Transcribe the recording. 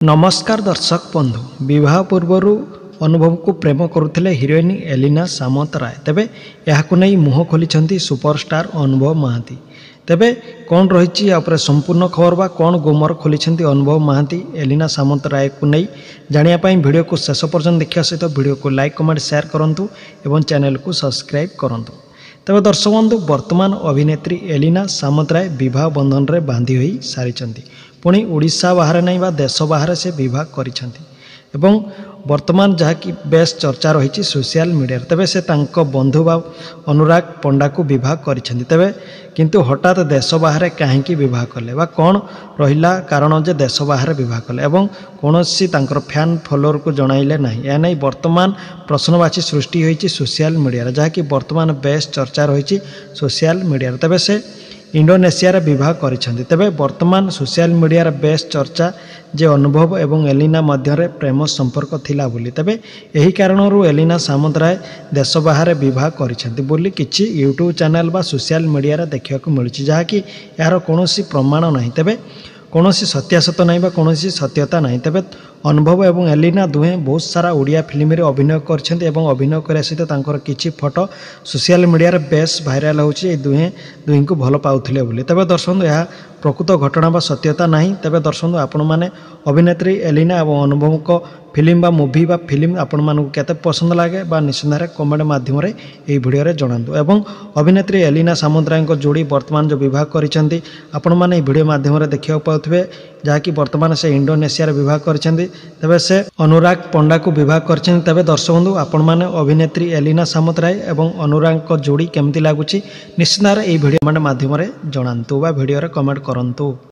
नमस्कार दर्शक बंधु विवाह पूर्वर अनुभव को प्रेम करुले हिरोइन एलिना सामंतराय तेबे यहाकु नहीं मुह खोली सुपरस्टार अनुभव महांती। तेबे कौन रही संपूर्ण खबर बा कौन गुमर खोली अनुभव महांती एलिना सामंतराय को नहीं जानापी वीडियो को शेष पर्यंत देखा सहित वीडियो को लाइक कमेंट शेयर करूँ और चैनल को सब्सक्राइब करूँ। तेबे दर्शक बंधु वर्तमान अभिनेत्री एलिना सामंतराय विवाह बंधन में बांधी हो सारी पुणी ओडिशा बाहर नहीं बा देश बाहर से विवाह करिसेंती एवं वर्तमान जहाँकि बेस चर्चा रही सोशल मीडिया तेबे से तांको बंधु बा अनुराग पंडा को विवाह करिसेंती। तेबे किंतु हठात देश बाहर कहीं विवाह कले बा कौन रहिला कारण जे देश बाहर विवाह कले एवं कौनसी तांकर फैन फॉलोअर को जणाइले नहीं या नहीं वर्तमान प्रश्नवाची सृष्टि होती सोशल मीडिया जहाँकि वर्तमान बेस चर्चा रही सोशल मीडिया। तेबे से इंडोनेशिया विवाह करिसेंती। तेबे वर्तमान सोशल मीडिया बेस चर्चा जे अनुभव एवं एलिना मध्य प्रेम संपर्क थिला बोली तेबे यही कारणरू एलिना सामंतराय देश बाहर विवाह करिसेंती बोली किछि यूट्यूब चैनल बा सोशल मीडिया देखा मिलूँ जहाँकि यार कौन प्रमाण नहीं तेबे कौन सत्यासत नहीं बा कौन सत्यता नहीं। तेबे अनुभव एवं एलिना दुहे बहुत सारा ओडिया फिल्म रे अभिनय करछन्ते एवं अभिनय करने सहित तांकर किछि फोटो सोशल मीडिया रे बेस भाइराल होछि दुही को भल पाउथिले बोली। तेबे दर्शक यह प्रकृत घटना बा सत्यता नहीं। तेबे दर्शक आपण माने अभिनेत्री एलिना एवं अनुभव को फिल्म बा मूवी बा फिल्म आपण मानक केते पसंद लागे बा निश्चित कमेंट माध्यम रे एई वीडियो रे जणांतु एवं अभिनेत्री एलिना सामंतराय को जोड़ी वर्तमान जो विवाह करिसेंती आपण माने वीडियो माध्यम रे देखिया पाउथबे जहाँकि वर्तमान से इंडोनेशिया विवाह करिसेंती। तेबे से अनुराग पंडा को विवाह करिसेंती। तेबे दर्शक बंधु आपण माने अभिनेत्री एलिना सामंतराय एवं अनुराग को जोड़ी केमती लागुची निश्चित एई वीडियो माध्यम रे जणांतु बा वीडियो रे कमेंट करंतु।